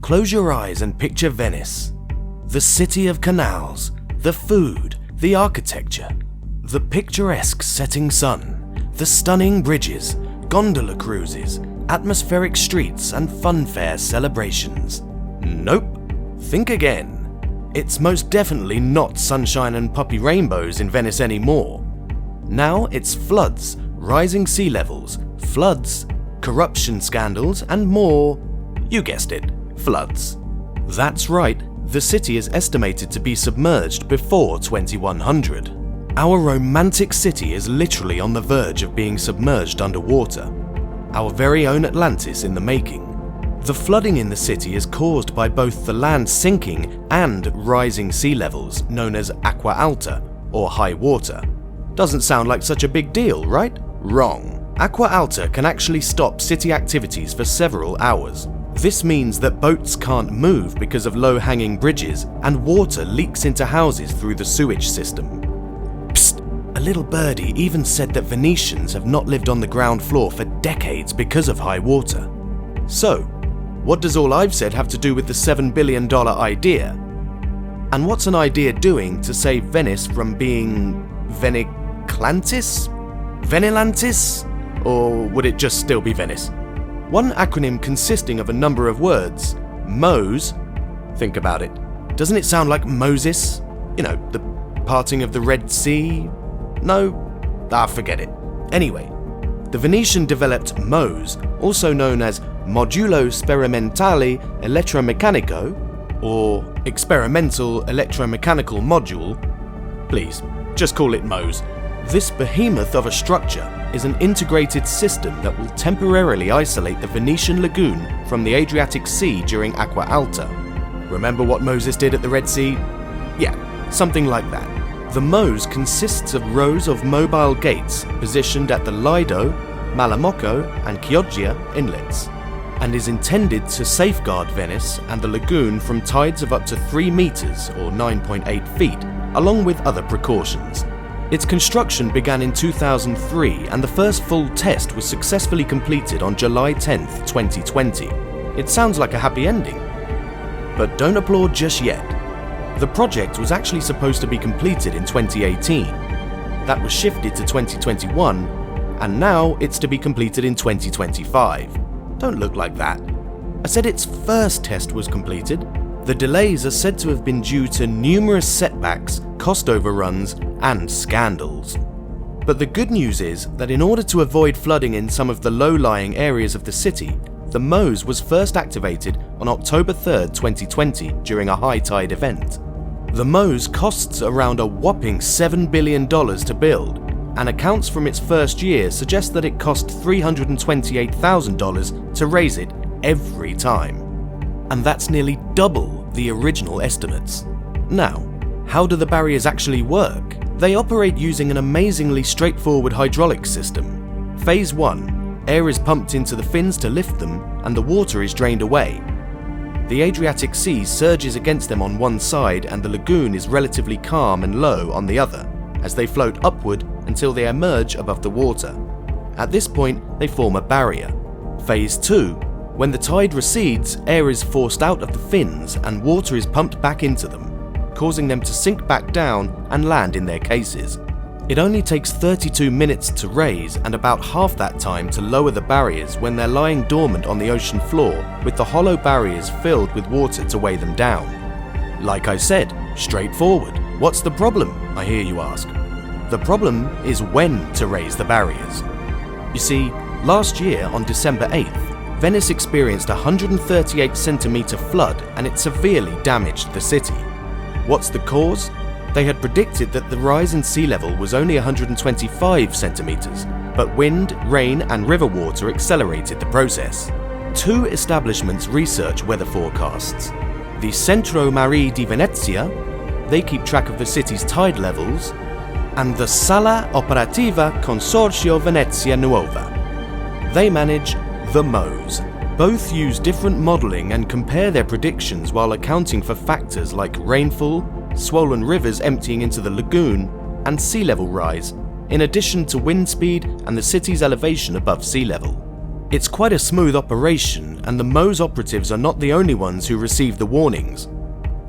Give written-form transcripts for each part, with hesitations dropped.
Close your eyes and picture Venice. The city of canals, the food, the architecture, the picturesque setting sun, the stunning bridges, gondola cruises, atmospheric streets and funfair celebrations. Nope. Think again. It's most definitely not sunshine and puppy rainbows in Venice anymore. Now it's floods, rising sea levels, floods, corruption scandals, and more. You guessed it, floods. That's right, the city is estimated to be submerged before 2100. Our romantic city is literally on the verge of being submerged underwater. Our very own Atlantis in the making. The flooding in the city is caused by both the land sinking and rising sea levels, known as acqua alta, or high water. Doesn't sound like such a big deal, right? Wrong. Acqua alta can actually stop city activities for several hours. This means that boats can't move because of low-hanging bridges, and water leaks into houses through the sewage system. Psst! A little birdie even said that Venetians have not lived on the ground floor for decades because of high water. So, what does all I've said have to do with the $7 billion idea? And what's an idea doing to save Venice from being Veniclantis? Venilantis? Or would it just still be Venice? One acronym consisting of a number of words, MOSE. Think about it. Doesn't it sound like Moses? You know, the parting of the Red Sea? No? Forget it. Anyway, the Venetian developed MOSE, also known as Modulo Sperimentale Elettromeccanico, or Experimental Electromechanical Module. Please, just call it MOSE. This behemoth of a structure is an integrated system that will temporarily isolate the Venetian lagoon from the Adriatic Sea during acqua alta. Remember what Moses did at the Red Sea? Yeah, something like that. The MOSE consists of rows of mobile gates positioned at the Lido, Malamocco and Chioggia inlets, and is intended to safeguard Venice and the lagoon from tides of up to 3 meters or 9.8 feet, along with other precautions. Its construction began in 2003 and the first full test was successfully completed on July 10, 2020. It sounds like a happy ending. But don't applaud just yet. The project was actually supposed to be completed in 2018. That was shifted to 2021, and now it's to be completed in 2025. Don't look like that. I said its first test was completed. The delays are said to have been due to numerous setbacks, cost overruns, and scandals. But the good news is that in order to avoid flooding in some of the low-lying areas of the city, the MOSE was first activated on October 3, 2020 during a high tide event. The MOSE costs around a whopping $7 billion to build, and accounts from its first year suggest that it cost $328,000 to raise it every time. And that's nearly double the original estimates. Now, how do the barriers actually work? They operate using an amazingly straightforward hydraulic system. Phase 1, air is pumped into the fins to lift them, and the water is drained away. The Adriatic Sea surges against them on one side and the lagoon is relatively calm and low on the other, as they float upward until they emerge above the water. At this point, they form a barrier. Phase 2, when the tide recedes, air is forced out of the fins and water is pumped back into them, causing them to sink back down and land in their cases. It only takes 32 minutes to raise and about half that time to lower the barriers when they're lying dormant on the ocean floor with the hollow barriers filled with water to weigh them down. Like I said, straightforward. What's the problem, I hear you ask? The problem is when to raise the barriers. You see, last year on December 8th, Venice experienced a 138 centimeter flood and it severely damaged the city. What's the cause? They had predicted that the rise in sea level was only 125 centimeters, but wind, rain and river water accelerated the process. 2 establishments research weather forecasts. The Centro Mare di Venezia, they keep track of the city's tide levels, and the Sala Operativa Consorzio Venezia Nuova. They manage the MOSE. Both use different modelling and compare their predictions while accounting for factors like rainfall, swollen rivers emptying into the lagoon, and sea level rise, in addition to wind speed and the city's elevation above sea level. It's quite a smooth operation, and the Meuse operatives are not the only ones who receive the warnings.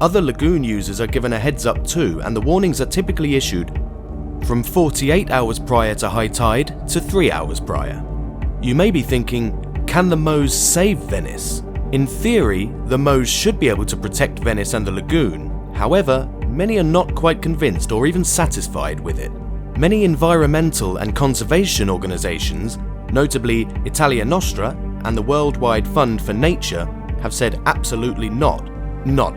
Other lagoon users are given a heads up too, and the warnings are typically issued from 48 hours prior to high tide to 3 hours prior. You may be thinking, can the Meuse save Venice? In theory, the Meuse should be able to protect Venice and the lagoon. However, many are not quite convinced or even satisfied with it. Many environmental and conservation organizations, notably Italia Nostra and the Worldwide Fund for Nature, have said absolutely not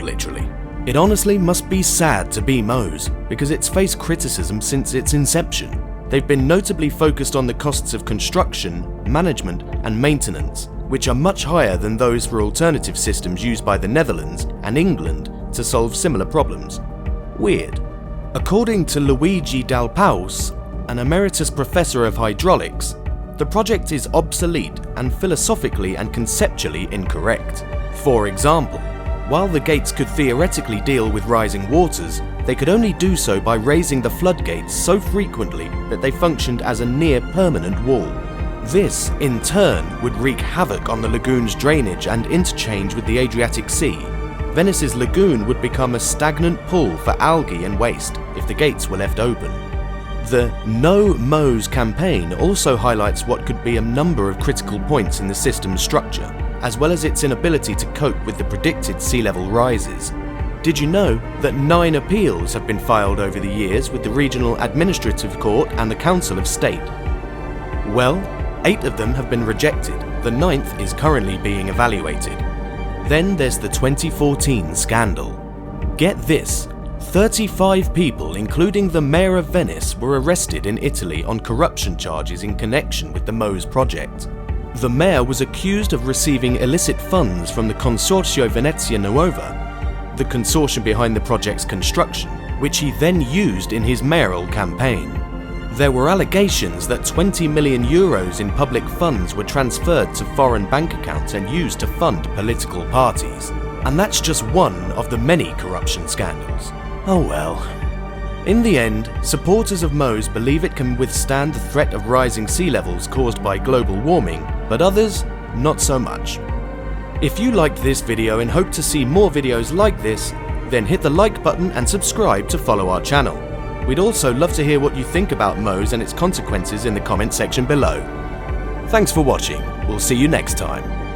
literally. It honestly must be sad to be Meuse, because it's faced criticism since its inception. They've been notably focused on the costs of construction, management and maintenance, which are much higher than those for alternative systems used by the Netherlands and England to solve similar problems. Weird. According to Luigi Dal Paus, an emeritus professor of hydraulics, the project is obsolete and philosophically and conceptually incorrect. For example, while the gates could theoretically deal with rising waters, they could only do so by raising the floodgates so frequently that they functioned as a near-permanent wall. This, in turn, would wreak havoc on the lagoon's drainage and interchange with the Adriatic Sea. Venice's lagoon would become a stagnant pool for algae and waste if the gates were left open. The No Meuse campaign also highlights what could be a number of critical points in the system's structure, as well as its inability to cope with the predicted sea level rises. Did you know that 9 appeals have been filed over the years with the Regional Administrative Court and the Council of State? Well, 8 of them have been rejected. The 9th is currently being evaluated. Then there's the 2014 scandal. Get this, 35 people, including the mayor of Venice, were arrested in Italy on corruption charges in connection with the Meuse project. The mayor was accused of receiving illicit funds from the Consorzio Venezia Nuova, the consortium behind the project's construction, which he then used in his mayoral campaign. There were allegations that 20 million euros in public funds were transferred to foreign bank accounts and used to fund political parties. And that's just one of the many corruption scandals. Oh well. In the end, supporters of Meuse believe it can withstand the threat of rising sea levels caused by global warming, but others, not so much. If you liked this video and hope to see more videos like this, then hit the like button and subscribe to follow our channel. We'd also love to hear what you think about Meuse and its consequences in the comment section below. Thanks for watching, we'll see you next time.